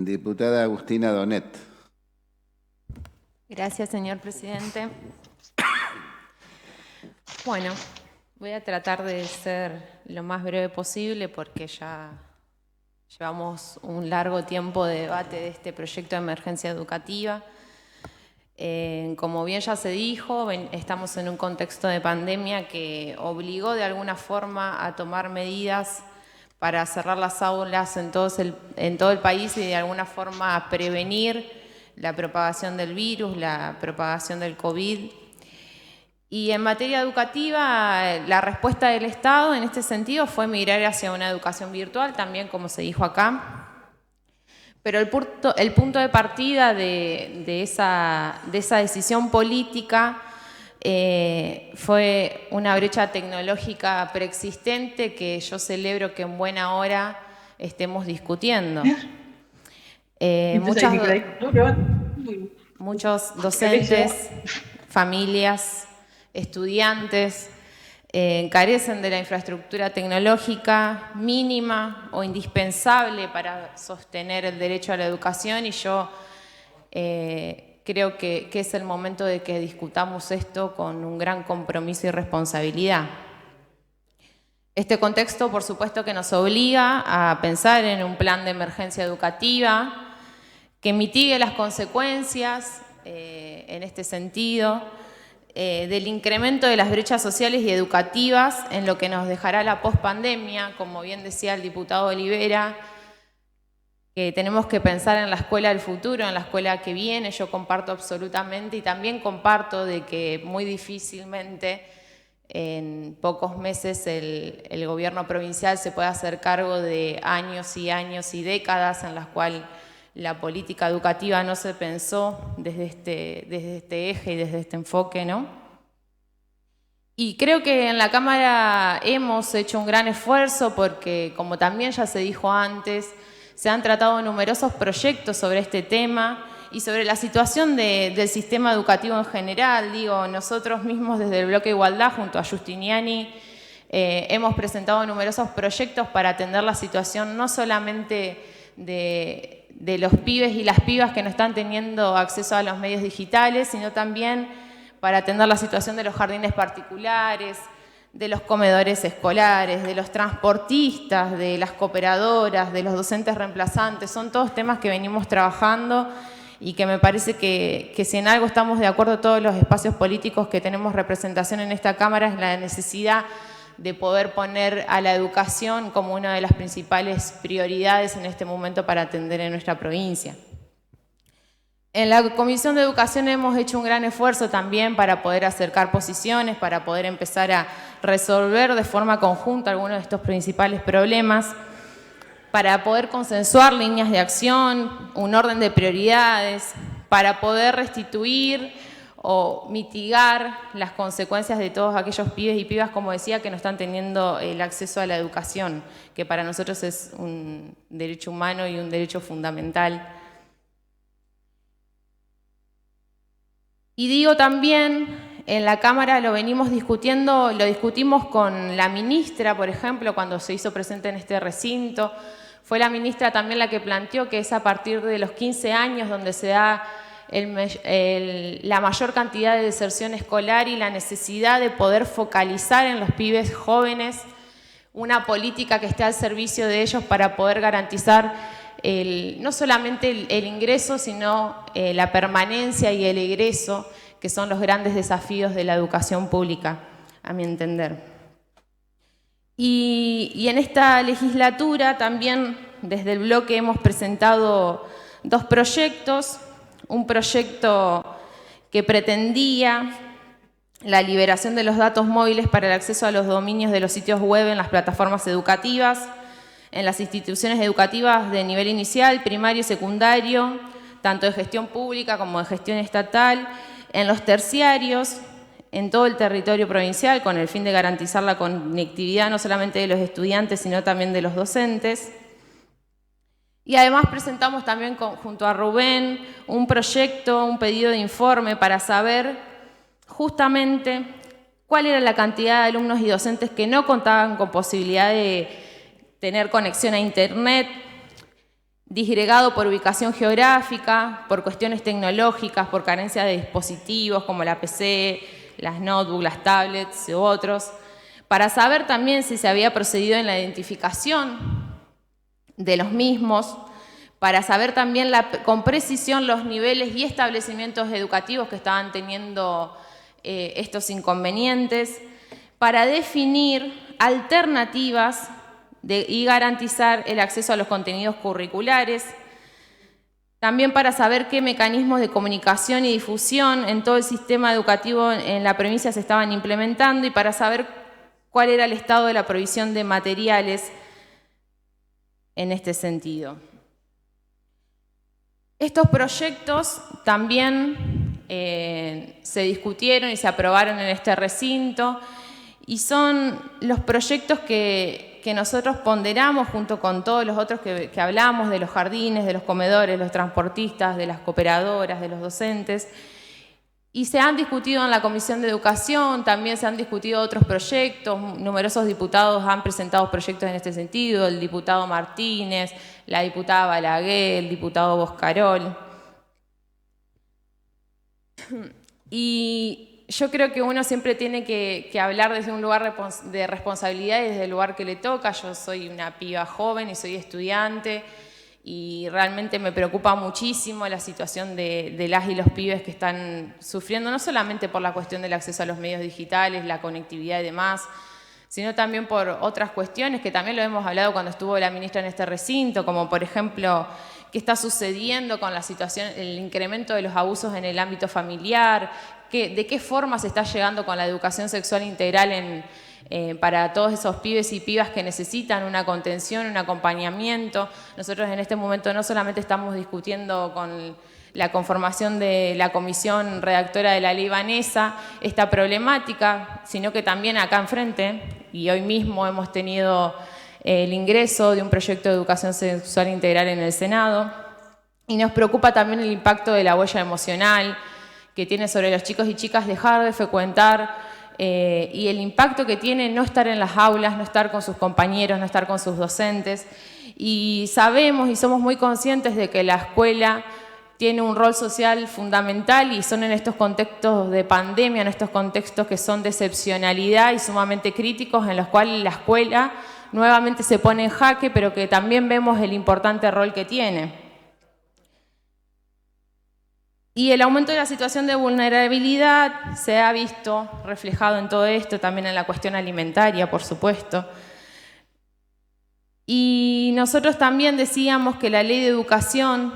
Diputada Agustina Donet. Gracias, señor presidente. Bueno, voy a tratar de ser lo más breve posible porque ya llevamos un largo tiempo de debate de este proyecto de emergencia educativa. Como bien ya se dijo, estamos en un contexto de pandemia que obligó de alguna forma a tomar medidas para cerrar las aulas en todo el país y de alguna forma a prevenir la propagación del virus, la propagación del COVID. Y en materia educativa, la respuesta del Estado en este sentido fue migrar hacia una educación virtual, también como se dijo acá. Pero el punto de partida de esa decisión política fue una brecha tecnológica preexistente que yo celebro que en buena hora estemos discutiendo. Muchos docentes, familias, estudiantes carecen de la infraestructura tecnológica mínima o indispensable para sostener el derecho a la educación, y yo creo que es el momento de que discutamos esto con un gran compromiso y responsabilidad. Este contexto, por supuesto, que nos obliga a pensar en un plan de emergencia educativa que mitigue las consecuencias en este sentido del incremento de las brechas sociales y educativas en lo que nos dejará la pospandemia. Como bien decía el diputado Olivera, que tenemos que pensar en la escuela del futuro, en la escuela que viene. Yo comparto absolutamente, y también comparto de que muy difícilmente en pocos meses el gobierno provincial se pueda hacer cargo de años y años y décadas en las cuales la política educativa no se pensó desde este eje y desde este enfoque, ¿no? Y creo que en la Cámara hemos hecho un gran esfuerzo porque, como también ya se dijo antes, se han tratado numerosos proyectos sobre este tema y sobre la situación del sistema educativo en general. Digo, nosotros mismos desde el Bloque Igualdad, junto a Giustiniani, hemos presentado numerosos proyectos para atender la situación no solamente de los pibes y las pibas que no están teniendo acceso a los medios digitales, sino también para atender la situación de los jardines particulares, de los comedores escolares, de los transportistas, de las cooperadoras, de los docentes reemplazantes. Son todos temas que venimos trabajando y que me parece que si en algo estamos de acuerdo todos los espacios políticos que tenemos representación en esta Cámara es la necesidad de poder poner a la educación como una de las principales prioridades en este momento para atender en nuestra provincia. En la Comisión de Educación hemos hecho un gran esfuerzo también para poder acercar posiciones, para poder empezar a resolver de forma conjunta algunos de estos principales problemas, para poder consensuar líneas de acción, un orden de prioridades, para poder restituir o mitigar las consecuencias de todos aquellos pibes y pibas, como decía, que no están teniendo el acceso a la educación, que para nosotros es un derecho humano y un derecho fundamental. Y digo también, en la Cámara lo venimos discutiendo, lo discutimos con la ministra, por ejemplo, cuando se hizo presente en este recinto. Fue la ministra también la que planteó que es a partir de los 15 años donde se da la mayor cantidad de deserción escolar y la necesidad de poder focalizar en los pibes jóvenes una política que esté al servicio de ellos para poder garantizar no solamente el ingreso, sino la permanencia y el egreso, que son los grandes desafíos de la educación pública, a mi entender. Y en esta legislatura también desde el bloque hemos presentado dos proyectos. Un proyecto que pretendía la liberación de los datos móviles para el acceso a los dominios de los sitios web en las plataformas educativas, en las instituciones educativas de nivel inicial, primario y secundario, tanto de gestión pública como de gestión estatal, en los terciarios, en todo el territorio provincial, con el fin de garantizar la conectividad no solamente de los estudiantes, sino también de los docentes. Y además presentamos también junto a Rubén un proyecto, un pedido de informe para saber justamente cuál era la cantidad de alumnos y docentes que no contaban con posibilidad de tener conexión a Internet, disgregado por ubicación geográfica, por cuestiones tecnológicas, por carencia de dispositivos como la PC, las notebooks, las tablets u otros, para saber también si se había procedido en la identificación de los mismos, para saber también con precisión los niveles y establecimientos educativos que estaban teniendo estos inconvenientes, para definir alternativas y garantizar el acceso a los contenidos curriculares, también para saber qué mecanismos de comunicación y difusión en todo el sistema educativo en la provincia se estaban implementando y para saber cuál era el estado de la provisión de materiales en este sentido. Estos proyectos también se discutieron y se aprobaron en este recinto y son los proyectos que nosotros ponderamos junto con todos los otros que hablamos, de los jardines, de los comedores, los transportistas, de las cooperadoras, de los docentes. Y se han discutido en la Comisión de Educación, también se han discutido otros proyectos, numerosos diputados han presentado proyectos en este sentido, el diputado Martínez, la diputada Balaguer, el diputado Boscarol. Y yo creo que uno siempre tiene que hablar desde un lugar de responsabilidad y desde el lugar que le toca. Yo soy una piba joven y soy estudiante y realmente me preocupa muchísimo la situación de las y los pibes que están sufriendo, no solamente por la cuestión del acceso a los medios digitales, la conectividad y demás, sino también por otras cuestiones que también lo hemos hablado cuando estuvo la ministra en este recinto, como por ejemplo qué está sucediendo con la situación, el incremento de los abusos en el ámbito familiar, de qué forma se está llegando con la educación sexual integral para todos esos pibes y pibas que necesitan una contención, un acompañamiento. Nosotros en este momento no solamente estamos discutiendo con la conformación de la comisión redactora de la ley Vanessa esta problemática, sino que también acá enfrente, y hoy mismo hemos tenido el ingreso de un proyecto de educación sexual integral en el Senado, y nos preocupa también el impacto de la huella emocional que tiene sobre los chicos y chicas dejar de frecuentar y el impacto que tiene no estar en las aulas, no estar con sus compañeros, no estar con sus docentes. Y sabemos y somos muy conscientes de que la escuela tiene un rol social fundamental y son en estos contextos de pandemia, en estos contextos que son de excepcionalidad y sumamente críticos, en los cuales la escuela nuevamente se pone en jaque, pero que también vemos el importante rol que tiene. Y el aumento de la situación de vulnerabilidad se ha visto reflejado en todo esto, también en la cuestión alimentaria, por supuesto. Y nosotros también decíamos que la ley de educación,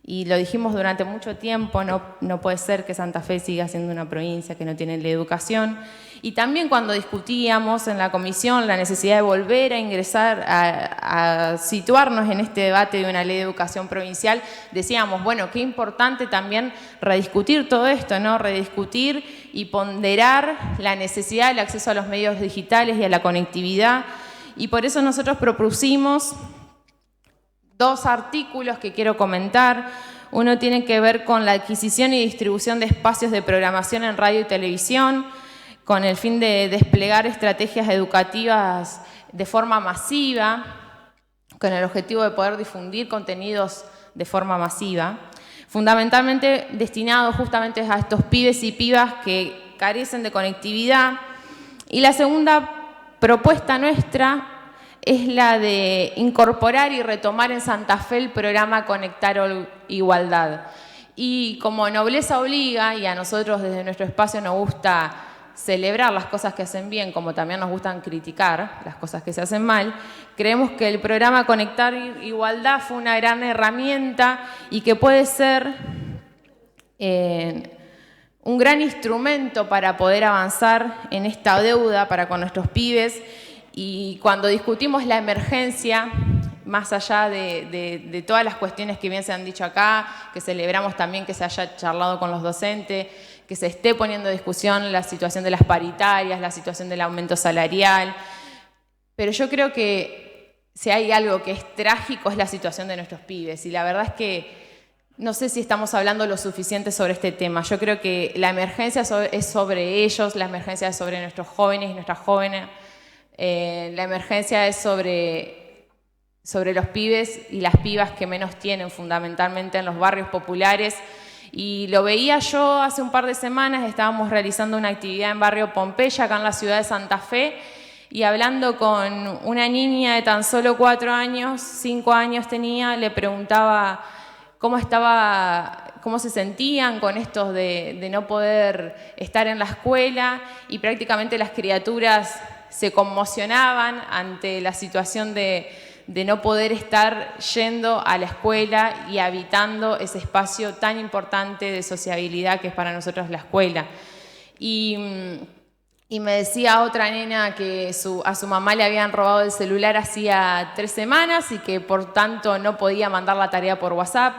y lo dijimos durante mucho tiempo, no puede ser que Santa Fe siga siendo una provincia que no tiene ley de educación. Y también cuando discutíamos en la comisión la necesidad de volver a ingresar, a situarnos en este debate de una ley de educación provincial, decíamos, bueno, qué importante también rediscutir todo esto, ¿no? Rediscutir y ponderar la necesidad del acceso a los medios digitales y a la conectividad. Y por eso nosotros propusimos 2 artículos que quiero comentar. Uno tiene que ver con la adquisición y distribución de espacios de programación en radio y televisión, con el fin de desplegar estrategias educativas de forma masiva, con el objetivo de poder difundir contenidos de forma masiva, fundamentalmente destinados justamente a estos pibes y pibas que carecen de conectividad. Y la segunda propuesta nuestra es la de incorporar y retomar en Santa Fe el programa Conectar Igualdad. Y como nobleza obliga, y a nosotros desde nuestro espacio nos gusta celebrar las cosas que hacen bien, como también nos gustan criticar las cosas que se hacen mal, creemos que el programa Conectar Igualdad fue una gran herramienta y que puede ser un gran instrumento para poder avanzar en esta deuda para con nuestros pibes. Y cuando discutimos la emergencia, más allá de todas las cuestiones que bien se han dicho acá, que celebramos también que se haya charlado con los docentes, que se esté poniendo en discusión la situación de las paritarias, la situación del aumento salarial, pero yo creo que si hay algo que es trágico es la situación de nuestros pibes, y la verdad es que no sé si estamos hablando lo suficiente sobre este tema. Yo creo que la emergencia es sobre ellos, la emergencia es sobre nuestros jóvenes y nuestras jóvenes, la emergencia es sobre sobre los pibes y las pibas que menos tienen, fundamentalmente en los barrios populares. Y lo veía yo hace un par de semanas, estábamos realizando una actividad en Barrio Pompeya, acá en la ciudad de Santa Fe, y hablando con una niña de tan solo 4 años, 5 años tenía, le preguntaba cómo se sentían con esto de no poder estar en la escuela, y prácticamente las criaturas se conmocionaban ante la situación de no poder estar yendo a la escuela y habitando ese espacio tan importante de sociabilidad que es para nosotros la escuela. Y me decía otra nena que a su mamá le habían robado el celular hacía 3 semanas y que por tanto no podía mandar la tarea por WhatsApp.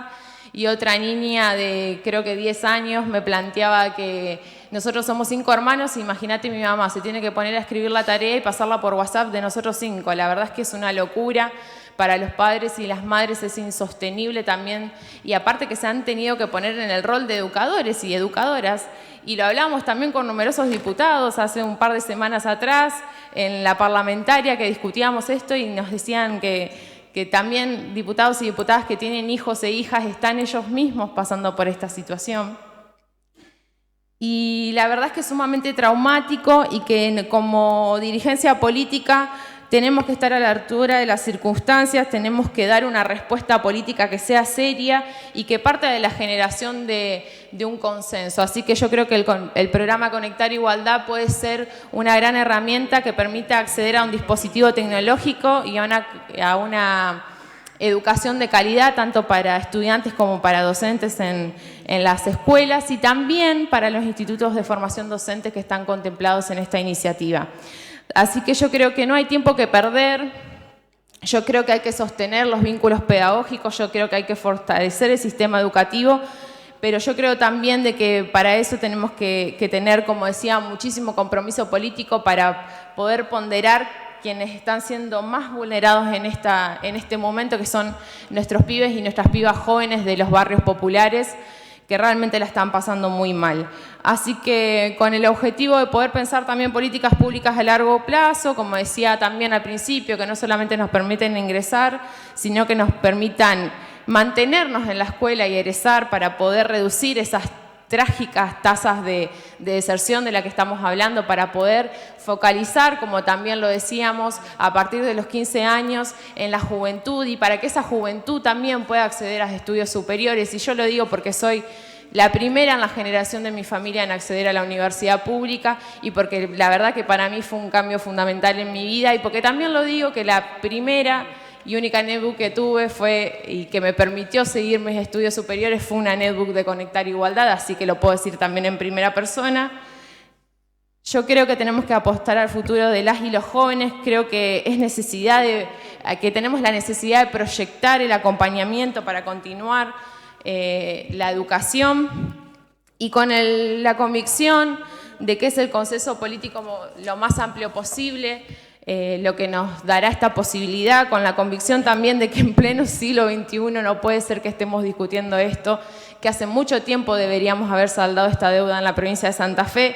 Y otra niña de creo que 10 años me planteaba que nosotros somos 5 hermanos, imagínate mi mamá se tiene que poner a escribir la tarea y pasarla por WhatsApp de nosotros 5. La verdad es que es una locura. Para los padres y las madres es insostenible también, y aparte que se han tenido que poner en el rol de educadores y educadoras, y lo hablamos también con numerosos diputados hace un par de semanas atrás en la parlamentaria que discutíamos esto y nos decían que también diputados y diputadas que tienen hijos e hijas están ellos mismos pasando por esta situación. Y la verdad es que es sumamente traumático y que como dirigencia política tenemos que estar a la altura de las circunstancias, tenemos que dar una respuesta política que sea seria y que parta de la generación de un consenso. Así que yo creo que el programa Conectar Igualdad puede ser una gran herramienta que permita acceder a un dispositivo tecnológico y a una educación de calidad, tanto para estudiantes como para docentes en las escuelas y también para los institutos de formación docente que están contemplados en esta iniciativa. Así que yo creo que no hay tiempo que perder, yo creo que hay que sostener los vínculos pedagógicos, yo creo que hay que fortalecer el sistema educativo, pero yo creo también de que para eso tenemos que tener, como decía, muchísimo compromiso político para poder ponderar quienes están siendo más vulnerados en este momento, que son nuestros pibes y nuestras pibas jóvenes de los barrios populares, que realmente la están pasando muy mal. Así que con el objetivo de poder pensar también políticas públicas a largo plazo, como decía también al principio, que no solamente nos permiten ingresar, sino que nos permitan mantenernos en la escuela y egresar para poder reducir esas trágicas tasas de deserción de la que estamos hablando, para poder focalizar, como también lo decíamos, a partir de los 15 años en la juventud y para que esa juventud también pueda acceder a estudios superiores. Y yo lo digo porque soy la primera en la generación de mi familia en acceder a la universidad pública y porque la verdad que para mí fue un cambio fundamental en mi vida y porque también lo digo que la primera y única netbook que tuve y que me permitió seguir mis estudios superiores fue una netbook de Conectar Igualdad, así que lo puedo decir también en primera persona. Yo creo que tenemos que apostar al futuro de las y los jóvenes, creo que que tenemos la necesidad de proyectar el acompañamiento para continuar la educación y con la convicción de que es el consenso político lo más amplio posible, lo que nos dará esta posibilidad, con la convicción también de que en pleno siglo XXI no puede ser que estemos discutiendo esto, que hace mucho tiempo deberíamos haber saldado esta deuda en la provincia de Santa Fe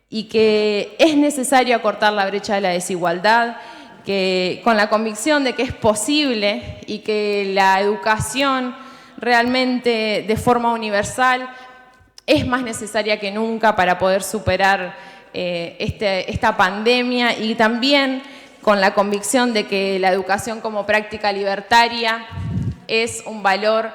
y que es necesario acortar la brecha de la desigualdad, que con la convicción de que es posible y que la educación realmente de forma universal es más necesaria que nunca para poder superar esta pandemia y también con la convicción de que la educación como práctica libertaria es un valor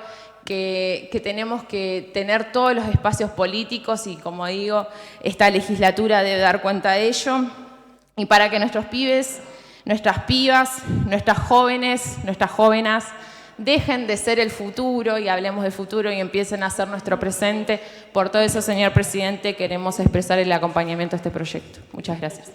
que tenemos que tener todos los espacios políticos y, como digo, esta legislatura debe dar cuenta de ello y para que nuestros pibes, nuestras pibas, nuestras jóvenes, nuestras jóvenes dejen de ser el futuro y hablemos del futuro y empiecen a ser nuestro presente. Por todo eso, señor presidente, queremos expresar el acompañamiento a este proyecto. Muchas gracias.